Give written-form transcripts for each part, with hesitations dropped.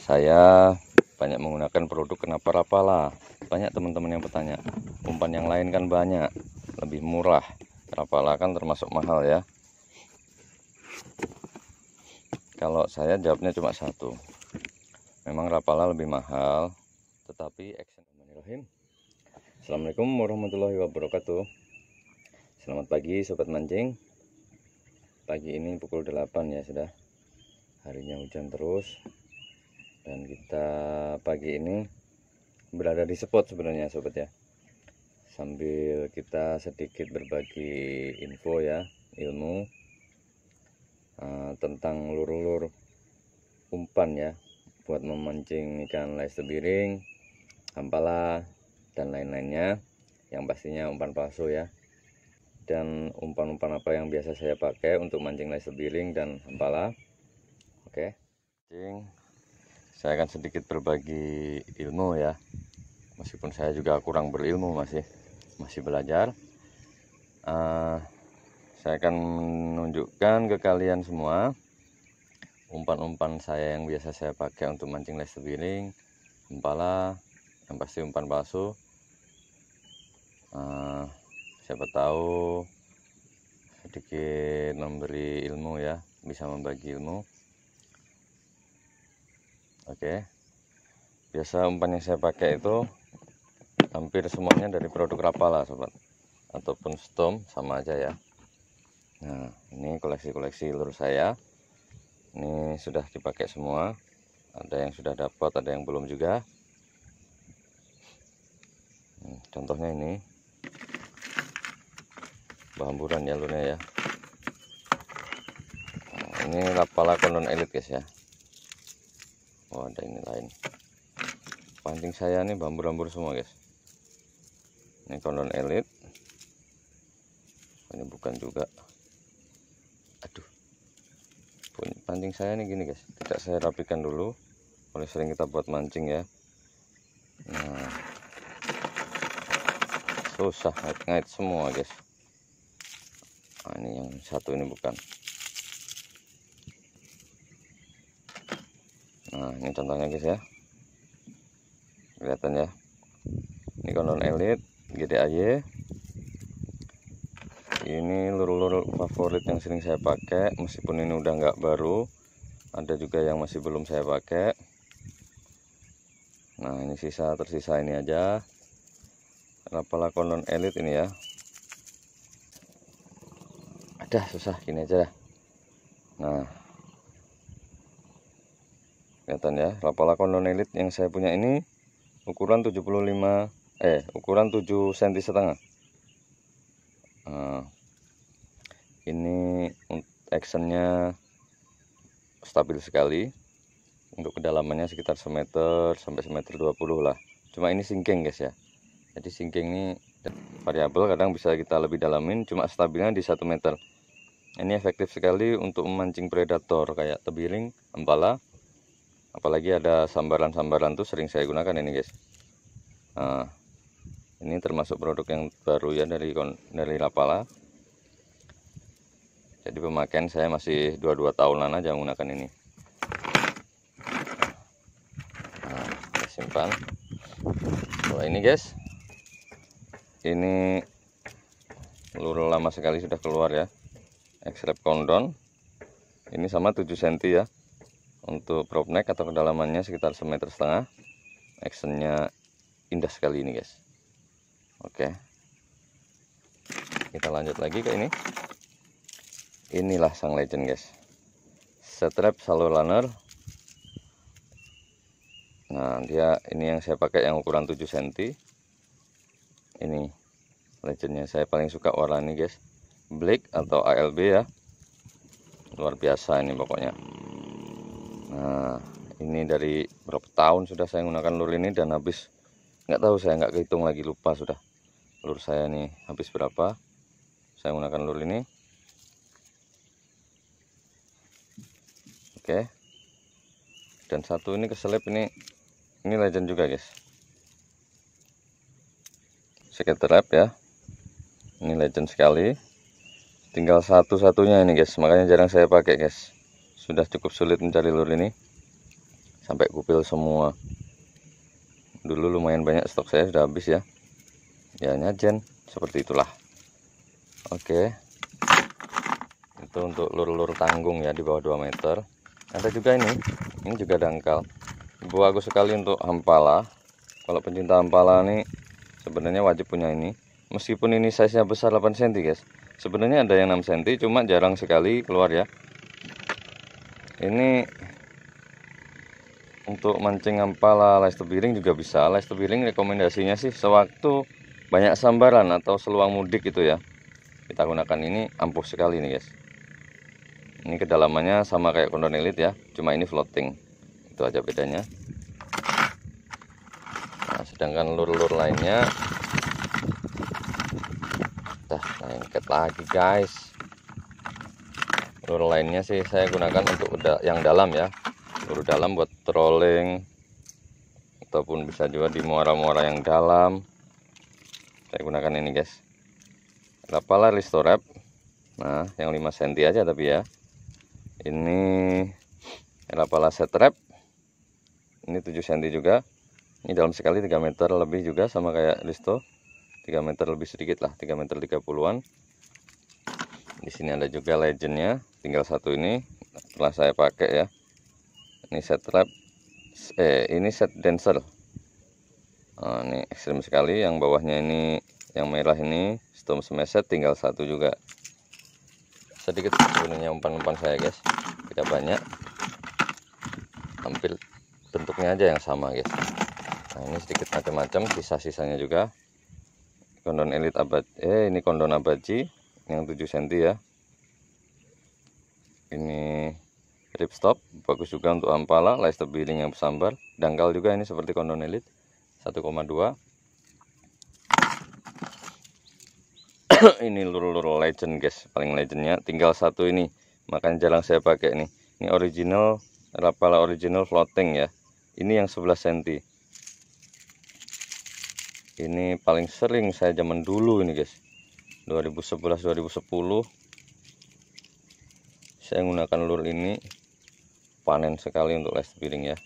Saya banyak menggunakan produk Kenapa Rapala. Banyak teman-teman yang bertanya, umpan yang lain kan banyak, lebih murah, Rapala kan termasuk mahal ya. Kalau saya jawabnya cuma satu, memang Rapala lebih mahal, tetapi Bismillahirrahmanirrahim. Assalamualaikum warahmatullahi wabarakatuh. Selamat pagi sobat mancing. Pagi ini pukul 8 ya sudah. Harinya hujan terus. Dan kita pagi ini berada di spot sebenarnya sobat ya. Sambil kita sedikit berbagi info ya, ilmu tentang lur-lur umpan ya, buat memancing ikan lais tebiring, ampala dan lain-lainnya, yang pastinya umpan palsu ya. Dan umpan-umpan apa yang biasa saya pakai untuk mancing lais tebiring dan ampala. Oke, saya akan sedikit berbagi ilmu ya, meskipun saya juga kurang berilmu, masih belajar. Saya akan menunjukkan ke kalian semua umpan-umpan saya yang biasa saya pakai untuk mancing lais tebiring, ampala, yang pasti umpan palsu. Siapa tahu sedikit memberi ilmu ya, bisa membagi ilmu. Oke, biasa umpan yang saya pakai itu hampir semuanya dari produk Rapala sobat, ataupun Storm sama aja ya. Nah, ini koleksi-koleksi lur saya, ini sudah dipakai semua, ada yang sudah dapat, ada yang belum juga. Contohnya ini bahamburan ya lurnya ya. Nah, ini Rapala Kondon Elite guys ya. Oh, ada ini lain. Pancing saya nih bambur-bambur semua guys. Ini Kondon Elite. Ini bukan juga. Aduh. Pancing saya nih gini guys. Tidak saya rapikan dulu. Oleh sering kita buat mancing ya. Nah. Susah ngait-ngait semua guys. Nah, ini yang satu ini bukan. Nah, ini contohnya guys ya. Kelihatan ya. Ini Kondon Elite GDAY. Ini lur-lur favorit yang sering saya pakai, meskipun ini udah nggak baru. Ada juga yang masih belum saya pakai. Nah, ini tersisa ini aja. Rapala Kondon Elite ini ya. Ada susah gini aja. Nah, kelihatan ya, Rapala Kondon Elite yang saya punya ini ukuran ukuran 7 cm setengah. Nah, ini actionnya stabil sekali. Untuk kedalamannya sekitar semeter sampai semeter 20 lah. Cuma ini sinking guys ya. Jadi sinking ini variabel, kadang bisa kita lebih dalamin, cuma stabilnya di 1 meter. Ini efektif sekali untuk memancing predator kayak tebiring, ampala. Apalagi ada sambaran-sambaran tuh sering saya gunakan ini guys. Nah, ini termasuk produk yang baru ya dari Rapala. Jadi pemakaian saya masih 22 tahunan aja menggunakan ini. Nah, kita simpan. Wah, ini guys, ini lur lama sekali sudah keluar ya, X-Rap Kondon. Ini sama 7 cm ya. Untuk prop neck atau kedalamannya sekitar 1,5 meter. Actionnya indah sekali ini guys. Oke, kita lanjut lagi ke ini. Inilah sang legend guys, Strap Shallow Runner. Nah, dia ini yang saya pakai yang ukuran 7 cm. Ini legendnya, saya paling suka warna ini guys, black atau ALB ya. Luar biasa ini pokoknya. Nah, ini dari berapa tahun sudah saya menggunakan lur ini, dan habis nggak tahu, saya nggak kehitung lagi, lupa sudah lur saya nih habis berapa saya menggunakan lur ini. Oke, dan satu ini keselip, ini legend juga guys, Skater Lab ya. Ini legend sekali, tinggal satu-satunya ini guys, makanya jarang saya pakai guys. Sudah cukup sulit mencari lur ini. sampai kupil semua. Dulu lumayan banyak, stok saya sudah habis ya. Ya nyajen seperti itulah. Oke, itu untuk lur-lur tanggung ya, di bawah 2 meter. Ada juga ini juga dangkal. Bagus sekali untuk hampala. Kalau pencinta hampala nih sebenarnya wajib punya ini. Meskipun ini size nya besar 8 cm guys, sebenarnya ada yang 6 cm, cuma jarang sekali keluar ya. Ini untuk mancing hampala live tebiring juga bisa. Live tebiring rekomendasinya sih sewaktu banyak sambaran atau seluang mudik itu ya, kita gunakan ini. Ampuh sekali nih guys. Ini kedalamannya sama kayak kondon elite ya, cuma ini floating, itu aja bedanya. Nah, sedangkan lur-lur lainnya lengket lagi guys. Lur lainnya sih saya gunakan untuk yang dalam ya, lur dalam buat trolling ataupun bisa juga di muara-muara yang dalam. Saya gunakan ini guys, Rapala Ristorap. Nah, yang 5 cm aja tapi ya. Ini Rapala Set Trap. Ini 7 cm juga. Ini dalam sekali 3 meter lebih juga, sama kayak Risto. 3 meter lebih sedikit lah, 3 meter 30-an. Di sini ada juga legendnya, tinggal satu ini telah saya pakai ya. Ini set trap, ini set dancer. Nah, ini ekstrim sekali. Yang bawahnya ini, yang merah ini Storm Smashed, tinggal satu juga. Sedikit sebenarnya umpan-umpan saya guys, tidak banyak, hampir bentuknya aja yang sama guys. Nah, ini sedikit macam-macam, sisa-sisanya juga. Kondon elite ini kondon abaji yang 7 cm ya. Ini ripstop, bagus juga untuk hampala, live tebiring yang bersambar. Dangkal juga ini seperti kondon elite 1,2. Ini lur-lur legend guys, paling legendnya tinggal satu ini, makanya jarang saya pakai nih. Ini original Rapala original floating ya. Ini yang 11 cm. Ini paling sering saya zaman dulu ini guys, 2011-2010 saya menggunakan lur ini. Panen sekali untuk live tebiring ya.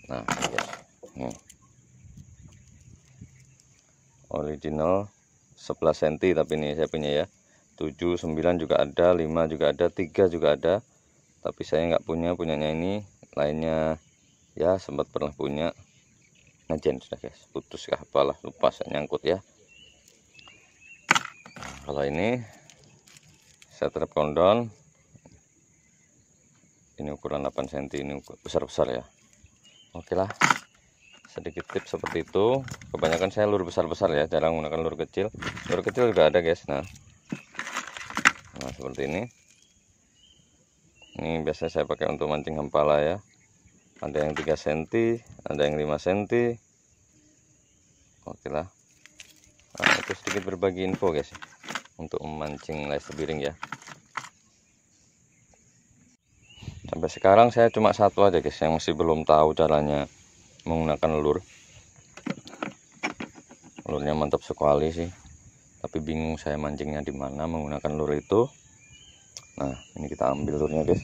Nah guys, original 11 cm tapi ini saya punya ya. 7, 9 juga ada, 5 juga ada, 3 juga ada, tapi saya nggak punyanya ini. Lainnya ya sempat pernah punya. Najen sudah guys, putus kah apalah, lupa saya nyangkut ya. Kalau ini saya trap kondon, ini ukuran 8 cm, ini besar-besar ya. Oke lah, sedikit tips seperti itu. Kebanyakan saya lur besar-besar ya, jarang menggunakan lur kecil. Lur kecil juga ada guys. Nah seperti ini biasanya saya pakai untuk mancing hampala ya. Ada yang 3 cm, ada yang 5 cm. Oke lah. Nah, itu sedikit berbagi info guys untuk memancing live tebiring ya. Sampai sekarang saya cuma satu aja guys yang masih belum tahu caranya menggunakan lur. Lurnya mantap sekali sih, tapi bingung saya mancingnya di mana menggunakan lur itu. Nah, ini kita ambil lurnya guys.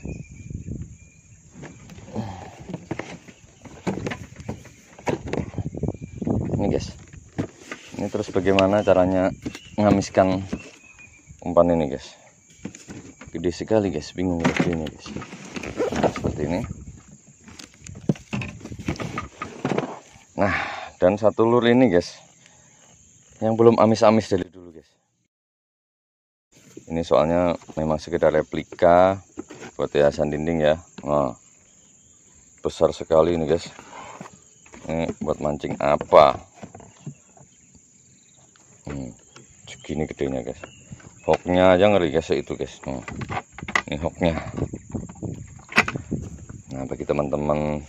Ini guys, ini terus bagaimana caranya ngamiskan umpan ini guys. Gede sekali guys, bingung ini guys. Nah, seperti ini. Nah, dan satu lur ini guys yang belum amis-amis dari dulu guys. Ini soalnya memang sekedar replika buat hiasan dinding ya. Nah, besar sekali ini guys. Ini buat mancing apa? Segini gedenya guys. Hooknya aja ngeri guys itu guys. Ini hooknya. Nah, bagi teman-teman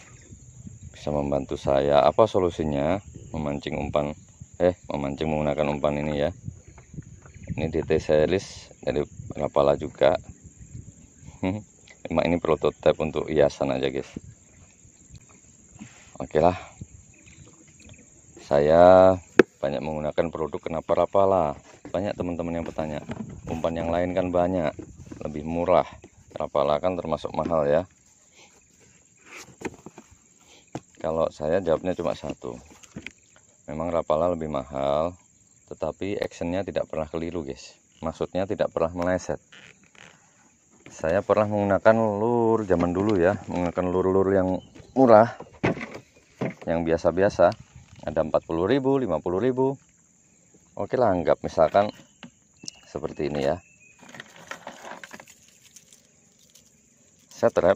bisa membantu saya, apa solusinya memancing memancing menggunakan umpan ini ya. Ini DT series dari Rapala juga. Emang ini prototipe untuk hiasan aja guys. Oke lah, saya banyak menggunakan produk kenapa Rapala. Banyak teman-teman yang bertanya, umpan yang lain kan banyak lebih murah, Rapala kan termasuk mahal ya. Kalau saya jawabnya cuma satu, memang Rapala lebih mahal, tetapi actionnya tidak pernah keliru guys. Maksudnya tidak pernah meleset. Saya pernah menggunakan lur zaman dulu ya, menggunakan lur-lur yang murah, yang biasa-biasa, ada 40.000, 50.000. Oke lah, anggap misalkan seperti ini ya, set trap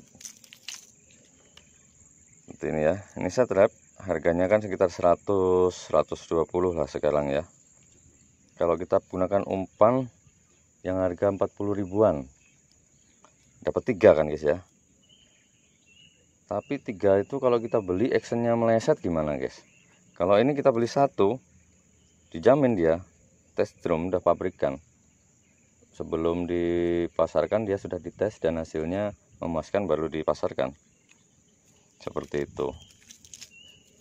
seperti ini ya. Ini set trap harganya kan sekitar 100 120 lah sekarang ya. Kalau kita gunakan umpan yang harga 40 ribuan, dapat 3 kan guys ya. Tapi 3 itu kalau kita beli actionnya meleset gimana guys? Kalau ini kita beli 1, dijamin dia tes drum udah pabrikan. Sebelum dipasarkan dia sudah dites dan hasilnya memuaskan baru dipasarkan. Seperti itu.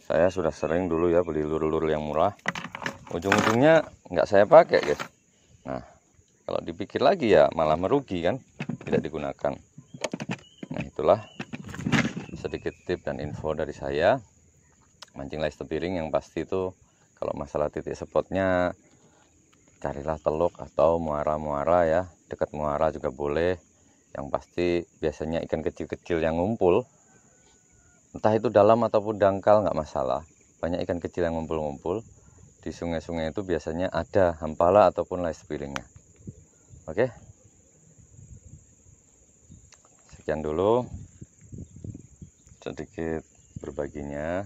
Saya sudah sering dulu ya beli lur-lur yang murah. Ujung-ujungnya nggak saya pakai guys. Nah, kalau dipikir lagi ya malah merugi kan, tidak digunakan. Nah, itulah sedikit tip dan info dari saya. Mancing live steering yang pasti itu kalau masalah titik spotnya, carilah teluk atau muara-muara ya, dekat muara juga boleh. Yang pasti biasanya ikan kecil-kecil yang ngumpul, entah itu dalam ataupun dangkal nggak masalah. Banyak ikan kecil yang ngumpul-ngumpul di sungai-sungai itu biasanya ada hampala ataupun live steeringnya. Oke, sekian dulu sedikit berbaginya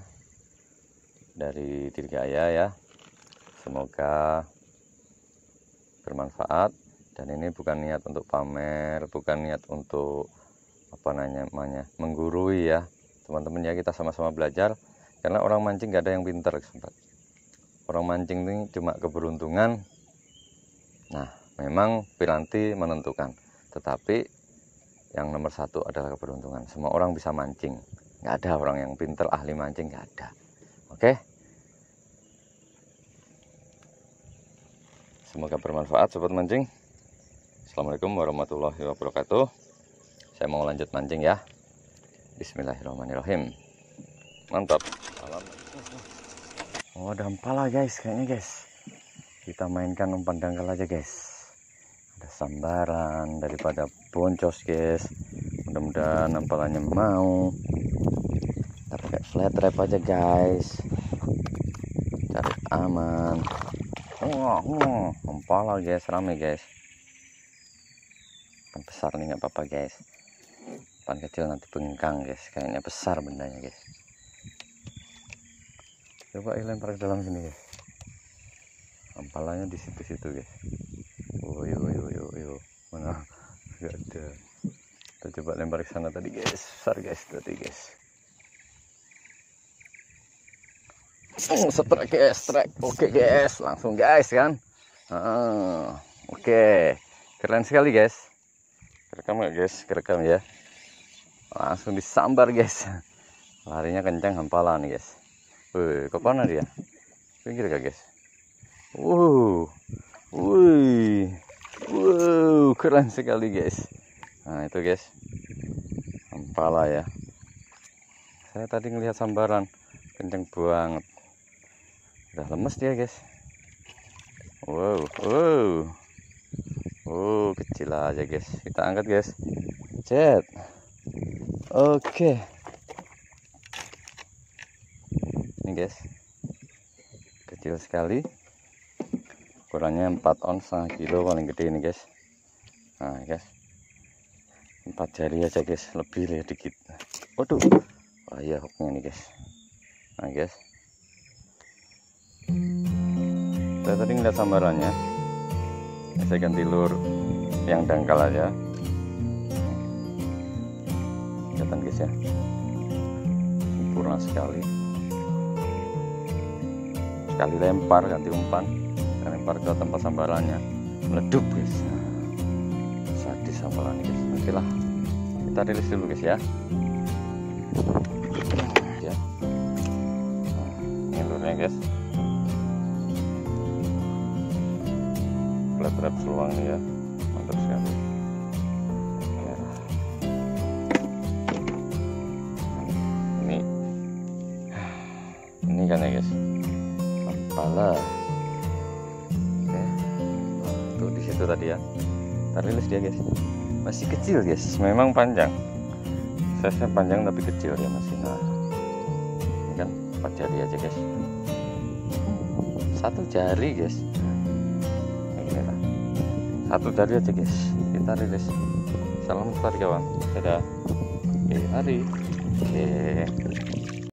dari Dirgaya ya. Semoga bermanfaat, dan ini bukan niat untuk pamer, bukan niat untuk apa namanya menggurui ya teman-teman ya. Kita sama-sama belajar, karena orang mancing gak ada yang pintar sempat. Orang mancing ini cuma keberuntungan. Nah, memang piranti menentukan, tetapi yang nomor satu adalah keberuntungan. Semua orang bisa mancing, nggak ada orang yang pintar ahli mancing, nggak ada. Oke, semoga bermanfaat sobat mancing. Assalamualaikum warahmatullahi wabarakatuh. Saya mau lanjut mancing ya. Bismillahirrahmanirrahim. Mantap. Oh, ada ampala guys kayaknya guys. Kita mainkan umpan dangkal aja guys. Ada sambaran daripada boncos guys. Mudah-mudahan ampalanya mau. Kita pakai flat trap aja guys. Cari aman. Ampala guys, rame guys. Umpan besar nih nggak apa-apa guys. Umpan kecil nanti bengkang guys. Kayaknya besar bendanya guys. Coba lempar ke dalam sini guys. Ampalanya di situ-situ guys. Yo. Mana? Gak ada. Kita coba lempar ke sana tadi guys. Besar guys tadi guys. Strike guys, strike. Oke guys, langsung guys kan. Oke. Keren sekali guys. Kerekam gak guys? Kerekam ya. Langsung disambar guys. Larinya kencang hampala nih guys. Wih, ke mana dia? Pinggir gak guys? Keren sekali guys. Nah itu guys, hampala ya. Saya tadi ngelihat sambaran, kenceng banget. Udah lemes dia guys. Kecil aja guys. Kita angkat guys. Cet. Oke. Ini guys, kecil sekali, ukurannya 4 ons setengah kilo paling gede ini guys. Nah guys, 4 jari aja guys, lebih ya dikit. Waduh, ya hooknya nih guys. Nah guys, saya tadi ngeliat sambarannya, saya ganti lur yang dangkal aja. Kelihatan guys ya, sempurna sekali. Sekali lempar ganti umpan, lempar ke tempat sambarannya, meledup guys. Sadis sambarannya guys. Oke lah, kita rilis dulu guys ya. Ini lurnya guys. Flat trap seluang nih ya, mantap sekali. Ini ini kan ya guys, kepala. Oke, tuh di situ tadi ya, kita rilis dia guys, masih kecil guys, memang panjang, size panjang tapi kecil ya masih. Nah ini kan 4 jari aja guys, 1 jari guys, ini lah 1 jari aja guys, kita rilis. Salam kepada kawan, dadah. Oke, mari. Oke.